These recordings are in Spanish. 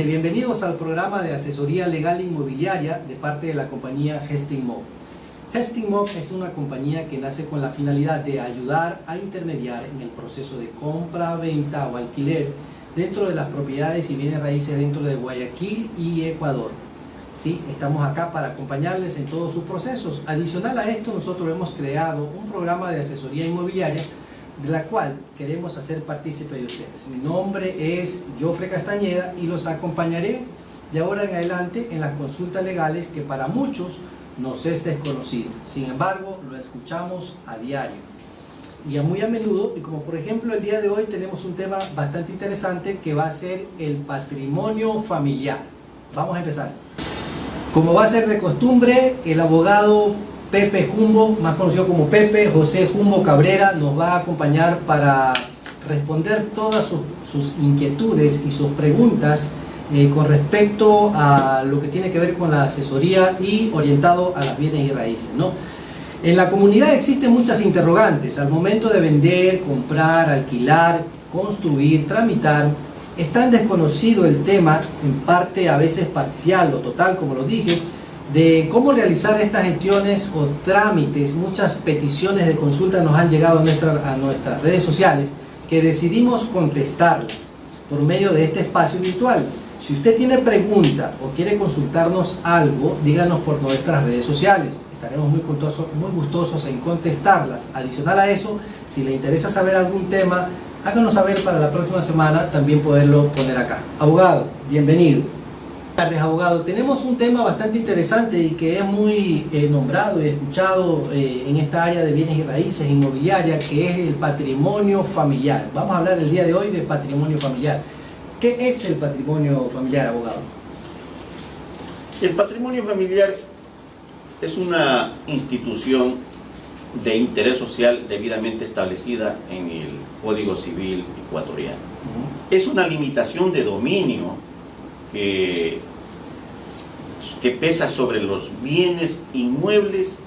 Bienvenidos al programa de asesoría legal inmobiliaria de parte de la compañía Hesting Mob. Hesting Mob es una compañía que nace con la finalidad de ayudar a intermediar en el proceso de compra, venta o alquiler dentro de las propiedades y bienes raíces dentro de Guayaquil y Ecuador. Sí, estamos acá para acompañarles en todos sus procesos. Adicional a esto, nosotros hemos creado un programa de asesoría inmobiliaria de la cual queremos hacer partícipe de ustedes. Mi nombre es Jofre Castañeda y los acompañaré de ahora en adelante en las consultas legales que para muchos nos es desconocido. Sin embargo, lo escuchamos a diario y muy a menudo, y como por ejemplo el día de hoy tenemos un tema bastante interesante que va a ser el patrimonio familiar. Vamos a empezar. Como va a ser de costumbre, el abogado Pepe Jumbo, más conocido como Pepe, José Jumbo Cabrera, nos va a acompañar para responder todas sus inquietudes y sus preguntas con respecto a lo que tiene que ver con la asesoría y orientado a las bienes y raíces, ¿no? En la comunidad existen muchas interrogantes al momento de vender, comprar, alquilar, construir, tramitar. Es tan desconocido el tema, en parte a veces parcial o total, como lo dije, de cómo realizar estas gestiones o trámites. Muchas peticiones de consulta nos han llegado a nuestras redes sociales que decidimos contestarlas por medio de este espacio virtual. Si usted tiene pregunta o quiere consultarnos algo, díganos por nuestras redes sociales. Estaremos muy gustosos en contestarlas. Adicional a eso, si le interesa saber algún tema, háganos saber para la próxima semana también poderlo poner acá. Abogado, bienvenido. Buenas tardes, abogado. Tenemos un tema bastante interesante y que es muy nombrado y escuchado en esta área de bienes y raíces inmobiliaria, que es el patrimonio familiar. Vamos a hablar el día de hoy de patrimonio familiar. ¿Qué es el patrimonio familiar, abogado? El patrimonio familiar es una institución de interés social debidamente establecida en el Código Civil ecuatoriano. Es una limitación de dominio que pesa sobre los bienes inmuebles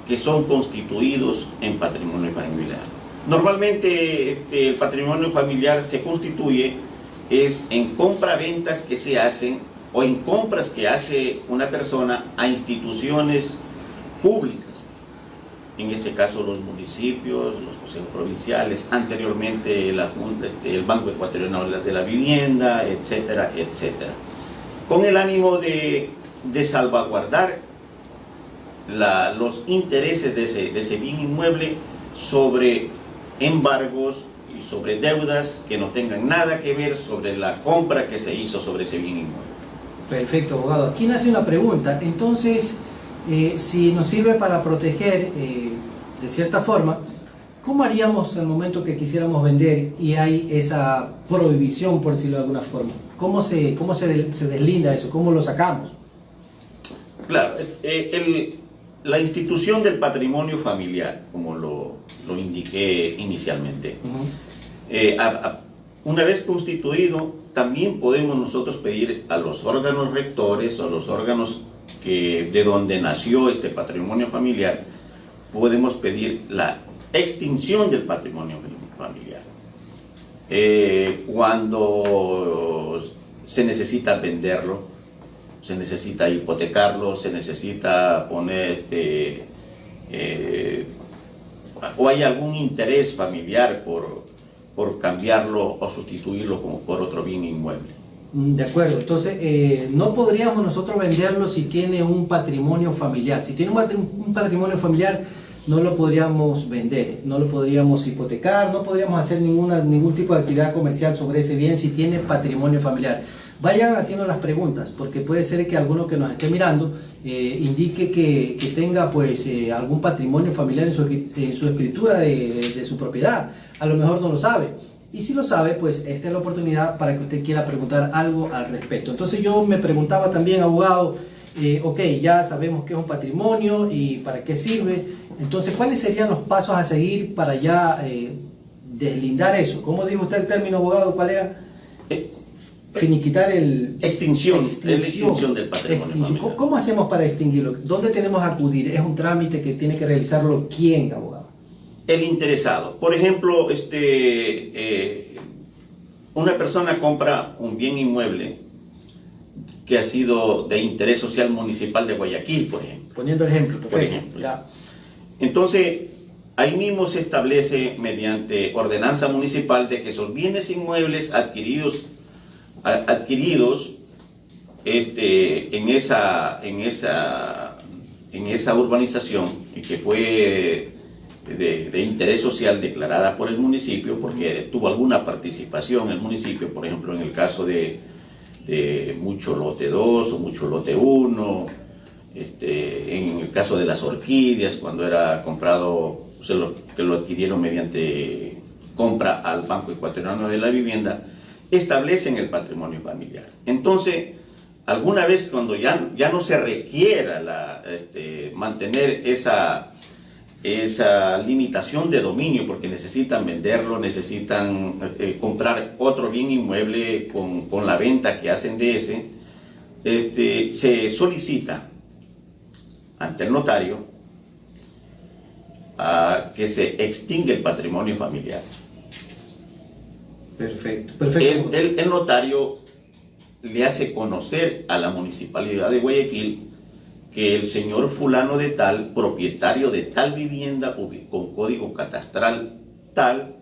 que son constituidos en patrimonio familiar. Normalmente el patrimonio familiar se constituye en compra-ventas que se hacen o en compras que hace una persona a instituciones públicas, en este caso los municipios, los consejos provinciales, anteriormente el Banco Ecuatoriano de la Vivienda, etcétera, etcétera, con el ánimo de salvaguardar los intereses de ese bien inmueble sobre embargos y sobre deudas que no tengan nada que ver sobre la compra que se hizo sobre ese bien inmueble. Perfecto, abogado. Aquí nace una pregunta. Entonces, si nos sirve para proteger de cierta forma, ¿cómo haríamos al momento que quisiéramos vender y hay esa prohibición, por decirlo de alguna forma? ¿Cómo se deslinda eso? ¿Cómo lo sacamos? Claro, la institución del patrimonio familiar, como lo indiqué inicialmente, una vez constituido, también podemos nosotros pedir a los órganos rectores o los órganos de donde nació este patrimonio familiar, podemos pedir la extinción del patrimonio familiar. Cuando se necesita venderlo, se necesita hipotecarlo, se necesita poner o hay algún interés familiar por cambiarlo o sustituirlo como por otro bien inmueble. De acuerdo, entonces no podríamos nosotros venderlo si tiene un patrimonio familiar. Si tiene un patrimonio familiar, no lo podríamos vender, no lo podríamos hipotecar, no podríamos hacer ningún tipo de actividad comercial sobre ese bien si tiene patrimonio familiar. Vayan haciendo las preguntas, porque puede ser que alguno que nos esté mirando indique que tenga pues algún patrimonio familiar en su escritura de su propiedad. A lo mejor no lo sabe. Y si lo sabe, pues esta es la oportunidad para que usted quiera preguntar algo al respecto. Entonces yo me preguntaba también, abogado, ok, ya sabemos qué es un patrimonio y para qué sirve. Entonces, ¿cuáles serían los pasos a seguir para ya deslindar eso? ¿Cómo dijo usted el término, abogado? ¿Cuál era? Finiquitar el... Extinción del patrimonio familiar. ¿Cómo hacemos para extinguirlo? ¿Dónde tenemos que acudir? ¿Es un trámite que tiene que realizarlo quién, abogado? El interesado. Por ejemplo, una persona compra un bien inmueble que ha sido de interés social municipal de Guayaquil, por ejemplo. Poniendo el ejemplo, perfecto. Por ejemplo. Ya. Entonces, ahí mismo se establece mediante ordenanza municipal de que esos bienes inmuebles adquiridos en esa urbanización y que fue de interés social declarada por el municipio, porque tuvo alguna participación el municipio, por ejemplo, en el caso de mucho lote 2 o mucho lote 1, en el caso de las orquídeas, cuando era comprado, que lo adquirieron mediante compra al Banco Ecuatoriano de la Vivienda, establecen el patrimonio familiar. Entonces, alguna vez cuando ya no se requiera mantener esa limitación de dominio, porque necesitan venderlo, necesitan comprar otro bien inmueble con la venta que hacen de ese, se solicita ante el notario que se extinga el patrimonio familiar. Perfecto, perfecto. El notario le hace conocer a la municipalidad de Guayaquil que el señor fulano de tal, propietario de tal vivienda con código catastral tal,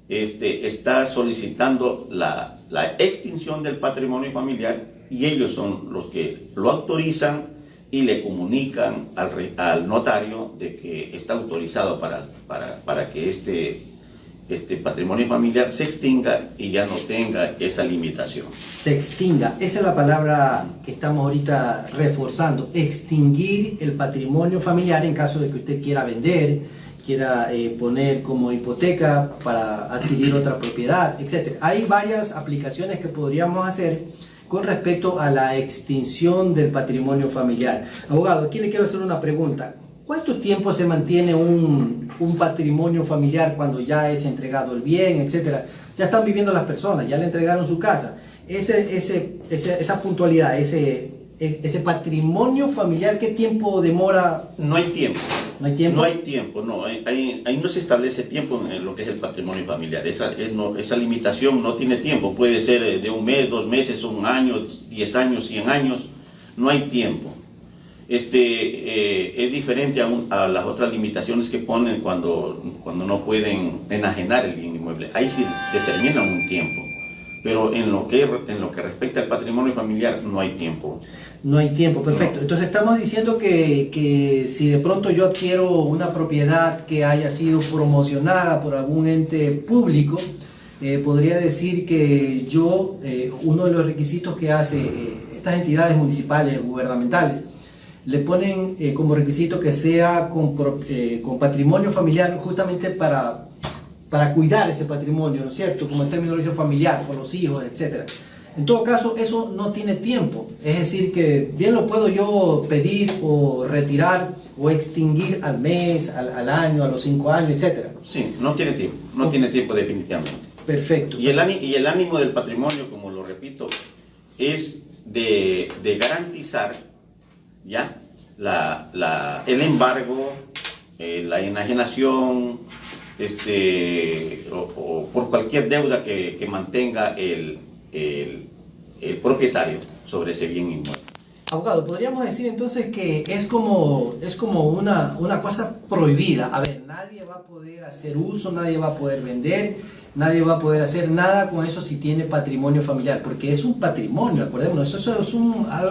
está solicitando la extinción del patrimonio familiar, y ellos son los que lo autorizan y le comunican al notario de que está autorizado para que este patrimonio familiar se extinga y ya no tenga esa limitación. Se extinga, esa es la palabra que estamos ahorita reforzando, extinguir el patrimonio familiar en caso de que usted quiera vender, quiera poner como hipoteca para adquirir otra propiedad, etc. Hay varias aplicaciones que podríamos hacer con respecto a la extinción del patrimonio familiar. Abogado, aquí le quiero hacer una pregunta. ¿Cuánto tiempo se mantiene un patrimonio familiar cuando ya es entregado el bien, etcétera? Ya están viviendo las personas, ya le entregaron su casa. Esa puntualidad, ese patrimonio familiar, ¿qué tiempo demora? No hay tiempo. ¿No hay tiempo? No hay tiempo, no. Ahí no se establece tiempo en lo que es el patrimonio familiar. Esa limitación no tiene tiempo. Puede ser de un mes, 2 meses, 1 año, 10 años, 100 años. No hay tiempo. Es diferente a las otras limitaciones que ponen cuando no pueden enajenar el bien inmueble. Ahí sí determinan un tiempo, pero en lo que respecta al patrimonio familiar no hay tiempo. No hay tiempo, perfecto. Entonces estamos diciendo que si de pronto yo adquiero una propiedad que haya sido promocionada por algún ente público, podría decir que yo, uno de los requisitos que hace estas entidades municipales, gubernamentales, le ponen como requisito que sea con patrimonio familiar, justamente para cuidar ese patrimonio, ¿no es cierto? Como en términos de familiar, con los hijos, etc. En todo caso, eso no tiene tiempo. Es decir, que bien lo puedo yo pedir o retirar o extinguir al mes, al año, a los 5 años, etc. Sí, no tiene tiempo. No tiene tiempo definitivamente. Perfecto. Y el ánimo del patrimonio, como lo repito, es de garantizar ya el embargo, la enajenación, o por cualquier deuda que mantenga el propietario sobre ese bien inmueble. Abogado, podríamos decir entonces que es como una cosa prohibida. A ver, nadie va a poder hacer uso, nadie va a poder vender, nadie va a poder hacer nada con eso si tiene patrimonio familiar, porque es un patrimonio, acordémonos, eso es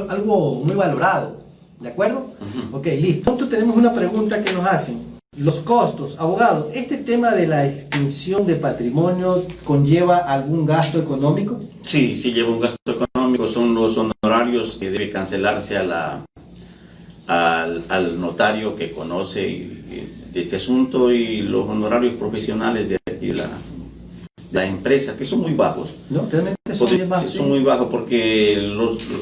algo muy valorado. ¿De acuerdo? Ok, listo. Entonces tenemos una pregunta que nos hacen. Los costos. Abogado, ¿este tema de la extinción de patrimonio conlleva algún gasto económico? Sí, lleva un gasto económico. Son los honorarios que debe cancelarse al notario que conoce de este asunto, y los honorarios profesionales de aquí de la empresa, que son muy bajos. No, realmente son bien bajos. Son muy bajos, porque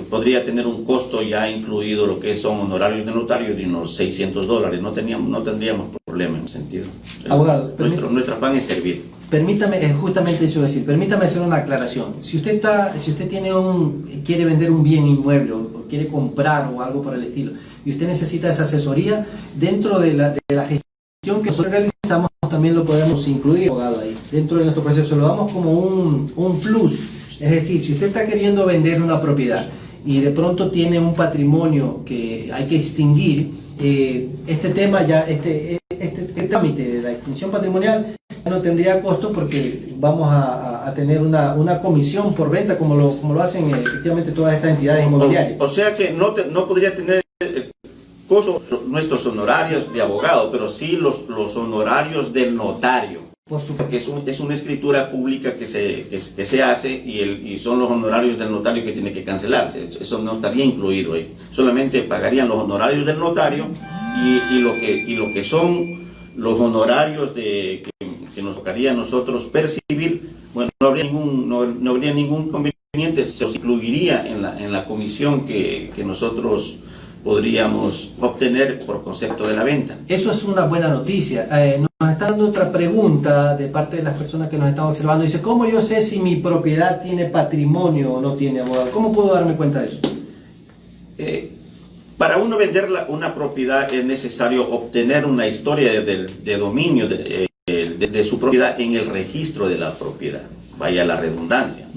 podría tener un costo ya incluido lo que son honorarios de notario de unos $600. No tendríamos problema en ese sentido. Abogado, nuestra afán es servir. Permítame, justamente eso decir, permítame hacer una aclaración. Si usted quiere vender un bien inmueble o quiere comprar o algo por el estilo, y usted necesita esa asesoría, dentro de la gestión que nosotros realizamos, también lo podemos incluir, abogado, ahí. Dentro de nuestro proceso lo damos como un plus. Es decir, si usted está queriendo vender una propiedad y de pronto tiene un patrimonio que hay que extinguir, este tema ya, este trámite de la extinción patrimonial ya no tendría costo porque vamos a tener una comisión por venta como lo hacen efectivamente todas estas entidades inmobiliarias. O sea que no podría tener costo nuestros honorarios de abogado, pero sí los honorarios del notario. Por supuesto. Porque es una escritura pública que se hace y son los honorarios del notario que tiene que cancelarse. Eso no estaría incluido ahí. Solamente pagarían los honorarios del notario y lo que son los honorarios que nos tocaría a nosotros percibir. Bueno, no habría ningún conveniente, se incluiría en la comisión que nosotros podríamos obtener por concepto de la venta. Eso es una buena noticia. Nos está dando otra pregunta de parte de las personas que nos están observando. Dice, ¿cómo yo sé si mi propiedad tiene patrimonio o no tiene, abogado? ¿Cómo puedo darme cuenta de eso? Para uno vender una propiedad es necesario obtener una historia de dominio de su propiedad en el registro de la propiedad, vaya la redundancia.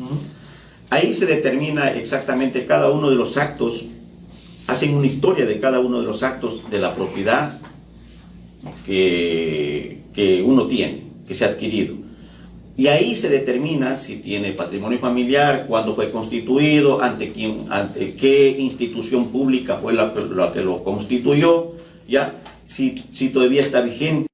Ahí se determina exactamente cada uno de los actos, hacen una historia de cada uno de los actos de la propiedad que uno tiene, que se ha adquirido. Y ahí se determina si tiene patrimonio familiar, cuándo fue constituido, ante qué institución pública fue la que lo constituyó, ¿ya? Si todavía está vigente,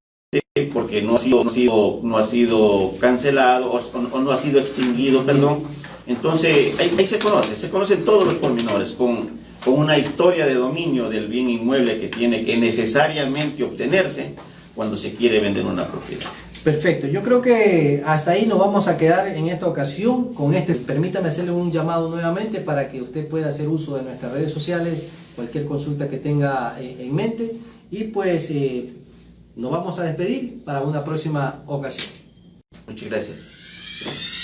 porque no ha sido cancelado o no ha sido extinguido, perdón. Entonces, ahí se conocen todos los pormenores con una historia de dominio del bien inmueble que tiene que necesariamente obtenerse cuando se quiere vender una propiedad. Perfecto, yo creo que hasta ahí nos vamos a quedar en esta ocasión. Permítame hacerle un llamado nuevamente para que usted pueda hacer uso de nuestras redes sociales, cualquier consulta que tenga en mente, y pues nos vamos a despedir para una próxima ocasión. Muchas gracias.